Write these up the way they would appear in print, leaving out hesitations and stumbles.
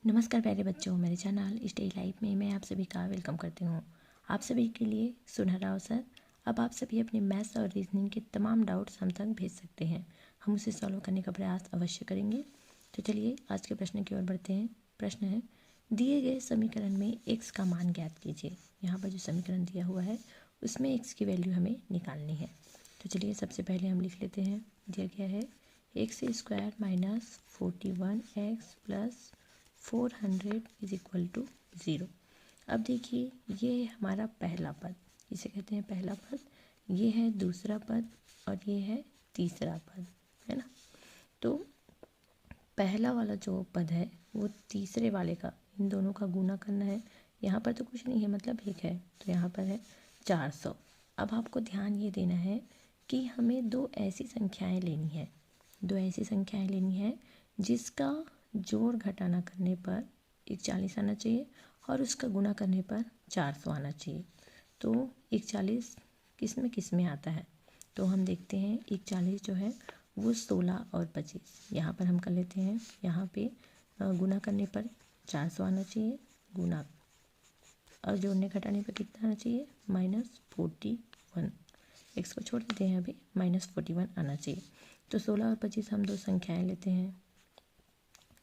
नमस्कार प्यारे बच्चों, मेरे चैनल स्टेज लाइफ में मैं आप सभी का वेलकम करती हूँ। आप सभी के लिए सुनहरा अवसर। अब आप सभी अपने मैथ्स और रीजनिंग के तमाम डाउट्स हम तक भेज सकते हैं। हम उसे सॉल्व करने का प्रयास अवश्य करेंगे। तो चलिए आज के प्रश्न की ओर बढ़ते हैं। प्रश्न है, दिए गए समीकरण में x का मान ज्ञात कीजिए। यहाँ पर जो समीकरण दिया हुआ है उसमें x की वैल्यू हमें निकालनी है। तो चलिए सबसे पहले हम लिख लेते हैं। दिया गया है x² minus 41x plus 400 is equal to 0। अब देखिए, ये है हमारा पहला पद, इसे कहते हैं पहला पद। ये है दूसरा पद और ये है तीसरा पद, है ना। तो पहला वाला जो पद है वो तीसरे वाले का, इन दोनों का गुना करना है। यहाँ पर तो कुछ नहीं है, मतलब एक है, तो यहाँ पर है 400। अब आपको ध्यान ये देना है कि हमें दो ऐसी संख्याएं लेनी है, दो ऐसी संख्याएं लेनी है जिसका जोड़ घटाना करने पर 41 आना चाहिए और उसका गुना करने पर 400 आना चाहिए। तो 41 किस में आता है, तो हम देखते हैं 41 जो है वो 16 और 25, यहाँ पर हम कर लेते हैं। यहाँ पे गुना करने पर 400 आना चाहिए, गुना और जोड़ने घटाने पर कितना आना चाहिए, -41। एक्स को छोड़ देते हैं, अभी -41 आना चाहिए। तो 16 और 25 हम दो संख्याएं लेते हैं,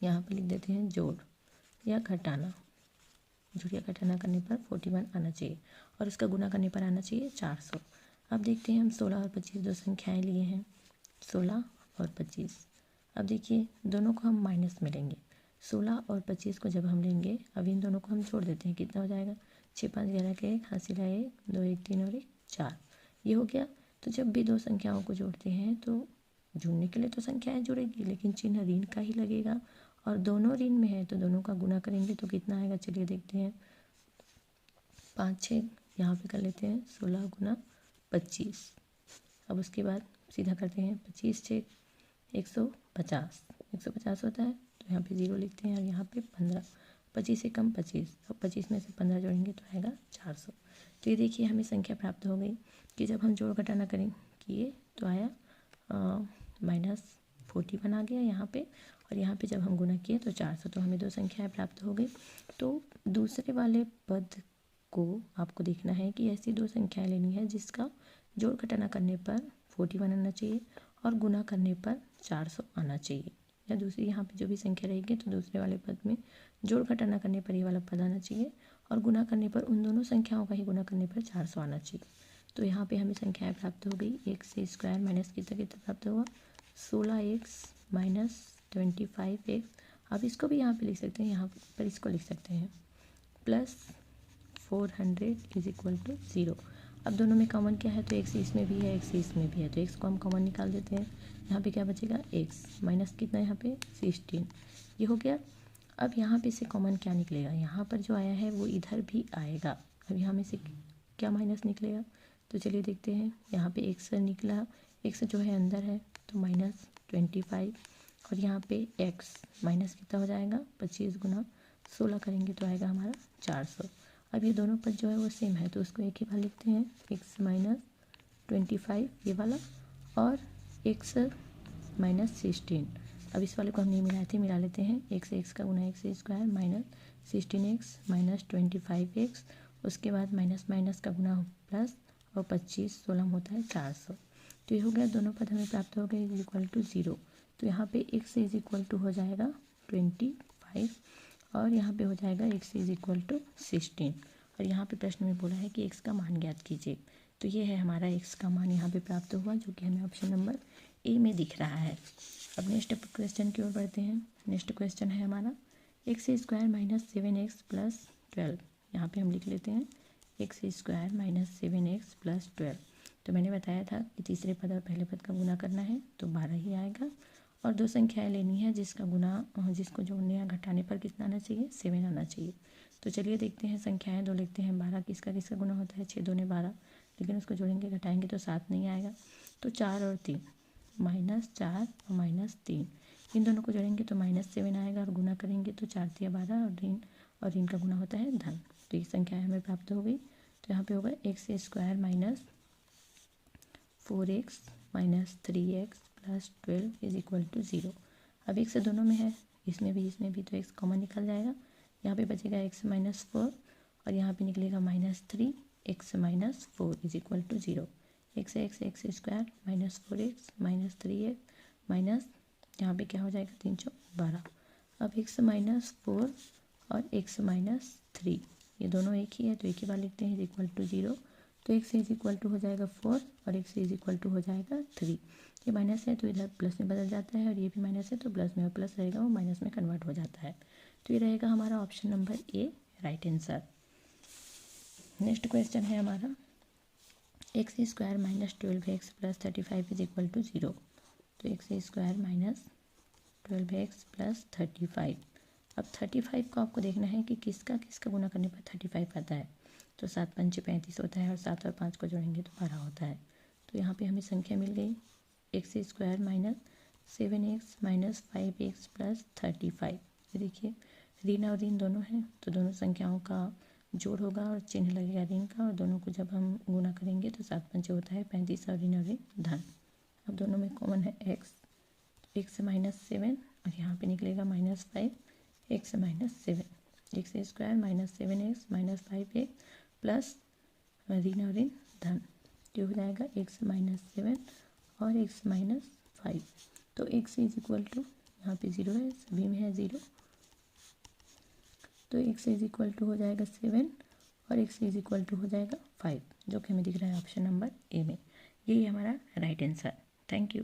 यहाँ पर लिख देते हैं जोड़ या घटाना। जोड़ या घटाना करने पर 41 आना चाहिए और उसका गुना करने पर आना चाहिए 400। अब देखते हैं, हम 16 और 25 दो संख्याएं लिए हैं, 16 और 25। अब देखिए दोनों को हम माइनस में लेंगे। 16 और 25 को जब हम लेंगे, अब इन दोनों को हम जोड़ देते हैं, कितना हो जाएगा, 6 5 11 के 1, हासिल है 1 2 1 3 और 1 4, ये हो गया। तो जब भी दो संख्याओं को जोड़ते हैं तो जुड़ने के लिए तो संख्याएं जुड़ेगी, लेकिन चिन्ह ऋण का ही लगेगा और दोनों ऋण में है तो दोनों का गुना करेंगे तो कितना आएगा, चलिए देखते हैं। 5 6 यहाँ पे कर लेते हैं, 16 गुना 25। अब उसके बाद सीधा करते हैं, 25 6 150, 150 होता है तो यहाँ पे 0 लिखते हैं और यहाँ पे 15, 25 से कम 25, अब 25 में से 15 जोड़ेंगे तो आएगा 400। तो ये देखिए हमें संख्या प्राप्त हो गई कि जब हम जोड़ घटाना करें किए तो आया -41 आ गया यहाँ पे, और यहाँ पे जब हम गुना किए तो 400, तो हमें दो संख्याएं प्राप्त हो गई। तो दूसरे वाले पद को आपको देखना है कि ऐसी दो संख्याएं लेनी है जिसका जोड़ घटाना करने पर 41 आना चाहिए और गुना करने पर 400 आना चाहिए। या दूसरी यहाँ पे जो भी संख्या रहेगी तो दूसरे वाले पद में जोड़ घटाना करने पर ये वाला पद आना चाहिए और गुना करने पर उन दोनों संख्याओं का ही गुना करने पर 400 आना चाहिए। तो यहाँ पे हमें संख्याएं प्राप्त हो गई, x² माइनस कितना कितना प्राप्त हुआ, 16x माइनस 25x। अब इसको भी यहाँ पे लिख सकते हैं, यहाँ पर इसको लिख सकते हैं प्लस 400 इज इक्वल टू 0। अब दोनों में कॉमन क्या है, तो x इसमें भी है x इसमें भी है, तो x को हम कॉमन निकाल देते हैं। यहाँ पे क्या बचेगा, x माइनस कितना, यहाँ पे 16, ये हो गया। अब यहाँ पे से कॉमन क्या निकलेगा, यहाँ पर जो आया है वो इधर भी आएगा। अब यहाँ में से क्या माइनस निकलेगा, तो चलिए देखते हैं। यहाँ पे x निकला, x जो है अंदर है तो -25, और यहाँ पे x माइनस कितना हो जाएगा, 25 गुना 16 करेंगे तो आएगा हमारा 400। अब ये दोनों पद जो है वो सेम है तो उसको एक ही बार लिखते हैं, x माइनस 25 ये वाला और x माइनस 16। अब इस वाले को हम नहीं मिलाए थे, मिला लेते हैं। x का गुना x² minus 16x minus 25x, उसके बाद माइनस माइनस का गुना प्लस और 25 16 होता है 400। तो ये हो गया, दोनों पद हमें प्राप्त हो गए इज इक्वल टू 0। तो यहाँ पे x इज इक्वल टू हो जाएगा 25 और यहाँ पे हो जाएगा x इज इक्वल टू 16। और यहाँ पे प्रश्न में बोला है कि x का मान ज्ञात कीजिए। तो ये है हमारा x का मान यहाँ पे प्राप्त हुआ, जो कि हमें ऑप्शन नंबर ए में दिख रहा है। अब नेक्स्ट क्वेश्चन की ओर बढ़ते हैं। नेक्स्ट क्वेश्चन है हमारा x² माइनस 7x प्लस 12। यहाँ पे हम लिख लेते हैं x² माइनस 7x प्लस 12। तो मैंने बताया था कि तीसरे पद और पहले पद का गुना करना है तो 12 ही आएगा और दो संख्याएं लेनी है जिसको जोड़ने या घटाने पर कितना आना चाहिए, 7 आना चाहिए। तो चलिए देखते हैं, संख्याएं दो लिखते हैं। 12 किसका किसका गुना होता है, 6 दूने 12, लेकिन उसको जोड़ेंगे घटाएंगे तो 7 नहीं आएगा। तो 4 और 3, -4 और -3, इन दोनों को जोड़ेंगे तो -7 आएगा और गुना करेंगे तो 4 3 12 और ऋण का गुना होता है धन। तो ये संख्याएं हमें प्राप्त हो गई। तो यहाँ पे होगा x² minus 4x minus 3x plus 12 is equal to 0। अब x दोनों में है इसमें भी तो x कॉमन निकल जाएगा। यहाँ पे बचेगा x माइनस 4 और यहाँ पे निकलेगा -3 x minus 4 is equal to 0। x square minus 4x minus 3x माइनस यहाँ पे क्या हो जाएगा 3 चौक 12। अब x माइनस 4 और x माइनस 3 ये दोनों एक ही है तो एक ही बार लिखते हैं इज इक्वल टू 0। तो x इज इक्वल टू हो जाएगा 4 और x इज इक्वल टू हो जाएगा 3। ये माइनस है तो इधर प्लस में बदल जाता है और ये भी माइनस है तो प्लस में और प्लस रहेगा वो माइनस में कन्वर्ट हो जाता है। तो ये रहेगा हमारा option number A right answer. Next question है हमारा x square minus 12x plus 35 is equal to 0। तो x square minus 12x plus 35। अब 35 को आपको देखना है कि किसका गुना करने पर 35 आता है। तो 7 पंचे 35 होता है और 7 और 5 को जोड़ेंगे तो 12 होता है। तो यहाँ पे हमें संख्या मिल गई x square minus 7x minus 5x plus 35। ये देखिए ऋण और ऋण दोनों हैं तो दोनों संख्याओं का जोड़ होगा और चिन्ह लगेगा ऋण का और दोनों को जब हम गुना करेंगे तो 7 पंचे होता है 35 और ऋण धन। अब दोनों में कॉमन है एक्स माइनस 7 और यहाँ पे निकलेगा -5 x minus 7 x square minus 7x minus 5x plus ऋण और ऋण धन। ये हो जाएगा एक्स माइनस 7 और एक्स माइनस 5। तो एक्स इज इक्वल टू यहाँ पे 0 है सभी में है 0 तो एक्स इज इक्वल टू हो जाएगा 7 और एक्स इज इक्वल टू हो जाएगा 5 जो कि हमें दिख रहा है ऑप्शन नंबर ए में। यही हमारा राइट आंसर। Thank you.